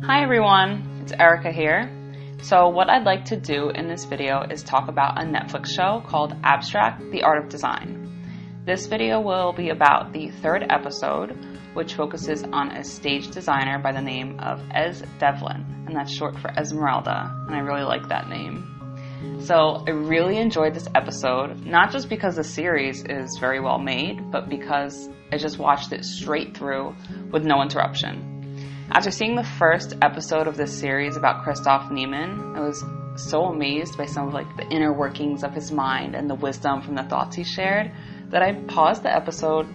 Hi everyone, it's Erica here. So what I'd like to do in this video is talk about a Netflix show called Abstract: The Art of Design. This video will be about the third episode, which focuses on a stage designer by the name of Es Devlin, and that's short for Esmeralda, and I really like that name. So I really enjoyed this episode, not just because the series is very well made, but because I just watched it straight through with no interruption. After seeing the first episode of this series about Christoph Niemann, I was so amazed by some of the inner workings of his mind and the wisdom from the thoughts he shared that I paused the episode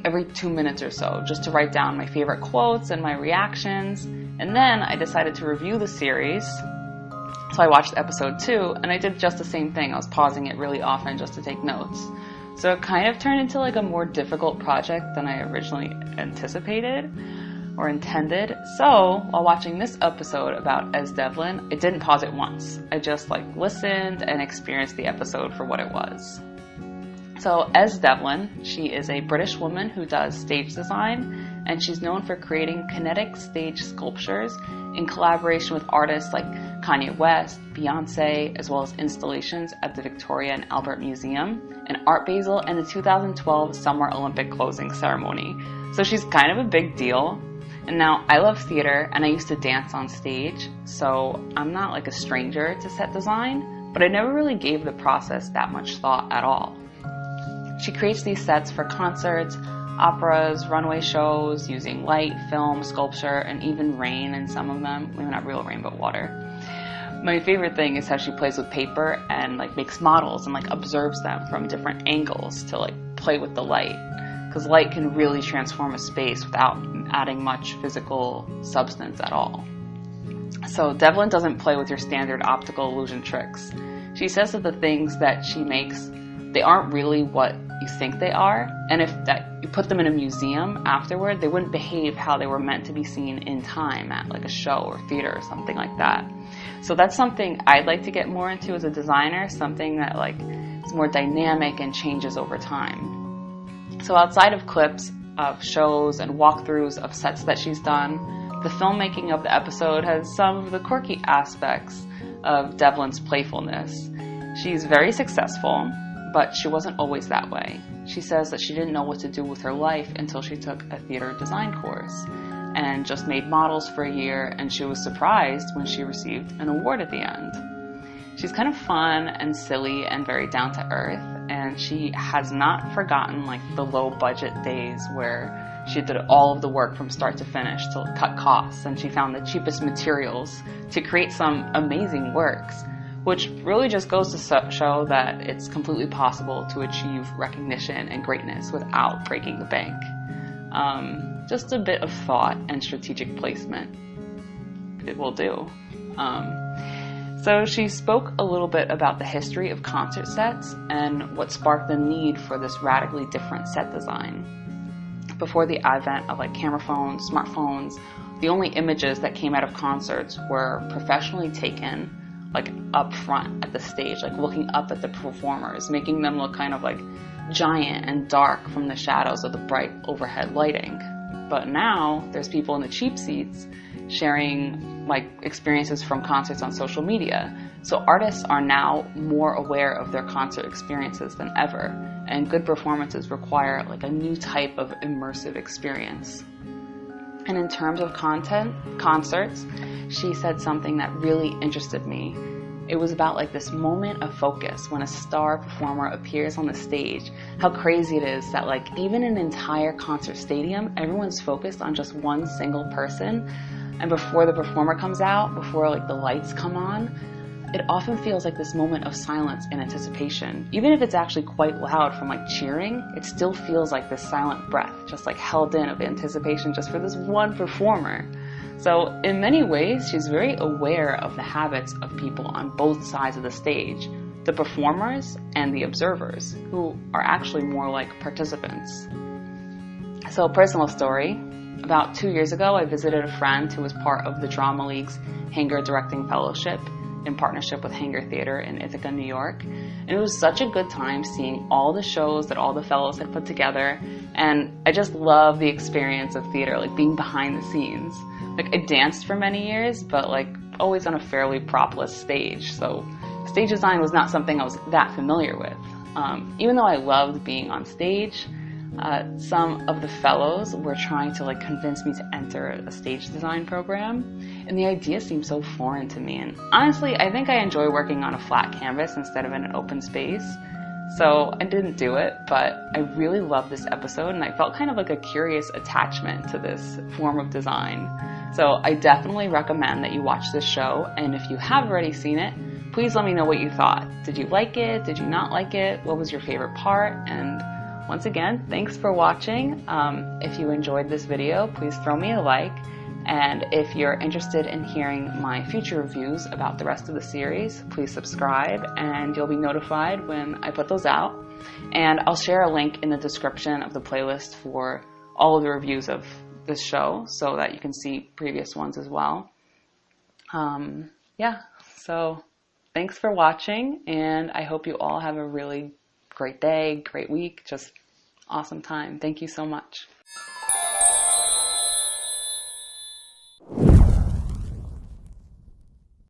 every 2 minutes or so just to write down my favorite quotes and my reactions. And then I decided to review the series. So I watched episode 2 and I did just the same thing. I was pausing it really often just to take notes. So it kind of turned into a more difficult project than I originally anticipated or intended. So while watching this episode about Es Devlin, I didn't pause it once. I just listened and experienced the episode for what it was. So Es Devlin, she is a British woman who does stage design, and she's known for creating kinetic stage sculptures in collaboration with artists like Kanye West, Beyonce, as well as installations at the Victoria and Albert Museum, an Art Basel, and the 2012 Summer Olympic closing ceremony. So she's kind of a big deal. And now I love theater and I used to dance on stage, so I'm not a stranger to set design, but I never really gave the process that much thought at all. She creates these sets for concerts, operas, runway shows, using light, film, sculpture, and even rain in some of them. Maybe not real rain, but water. My favorite thing is how she plays with paper and makes models and observes them from different angles to play with the light. Because light can really transform a space without adding much physical substance at all. So Devlin doesn't play with your standard optical illusion tricks. She says that the things that she makes, they aren't really what you think they are, and if you put them in a museum afterward, they wouldn't behave how they were meant to be seen in time at a show or theater or something like that. So that's something I'd like to get more into as a designer, something that is more dynamic and changes over time. So outside of clips of shows and walkthroughs of sets that she's done, the filmmaking of the episode has some of the quirky aspects of Devlin's playfulness. She's very successful, but she wasn't always that way. She says that she didn't know what to do with her life until she took a theater design course and just made models for a year, and she was surprised when she received an award at the end. She's kind of fun and silly and very down to earth, and she has not forgotten the low budget days where she did all of the work from start to finish to cut costs, and she found the cheapest materials to create some amazing works, which really just goes to show that it's completely possible to achieve recognition and greatness without breaking the bank. Just a bit of thought and strategic placement, it will do. So she spoke a little bit about the history of concert sets and what sparked the need for this radically different set design. Before the advent of camera phones, smartphones, the only images that came out of concerts were professionally taken up front at the stage, looking up at the performers, making them look kind of giant and dark from the shadows of the bright overhead lighting. But now there's people in the cheap seats sharing experiences from concerts on social media. So artists are now more aware of their concert experiences than ever, and good performances require a new type of immersive experience. And in terms of concerts, she said something that really interested me. It was about this moment of focus when a star performer appears on the stage. How crazy it is that even an entire concert stadium, everyone's focused on just one single person. And before the performer comes out, before the lights come on, it often feels this moment of silence and anticipation. Even if it's actually quite loud from cheering, it still feels this silent breath, just held in of anticipation just for this one performer. So in many ways, she's very aware of the habits of people on both sides of the stage, the performers and the observers, who are actually more like participants. So, personal story. About 2 years ago, I visited a friend who was part of the Drama League's Hanger Directing Fellowship in partnership with Hanger Theater in Ithaca, New York. And it was such a good time seeing all the shows that all the fellows had put together. And I just love the experience of theater, being behind the scenes. Like, I danced for many years, but like always on a fairly propless stage. So stage design was not something I was that familiar with. Even though I loved being on stage, some of the fellows were trying to like convince me to enter a stage design program, and the idea seemed so foreign to me. And honestly, I think I enjoy working on a flat canvas instead of in an open space. So I didn't do it, but I really loved this episode, and I felt kind of like a curious attachment to this form of design. So I definitely recommend that you watch this show, and if you have already seen it, please let me know what you thought. Did you like it? Did you not like it? What was your favorite part? And once again, thanks for watching. If you enjoyed this video, please throw me a like. And if you're interested in hearing my future reviews about the rest of the series, please subscribe and you'll be notified when I put those out. And I'll share a link in the description of the playlist for all of the reviews of this show so that you can see previous ones as well. Yeah, so thanks for watching, and I hope you all have a really great day, great week, just awesome time. Thank you so much.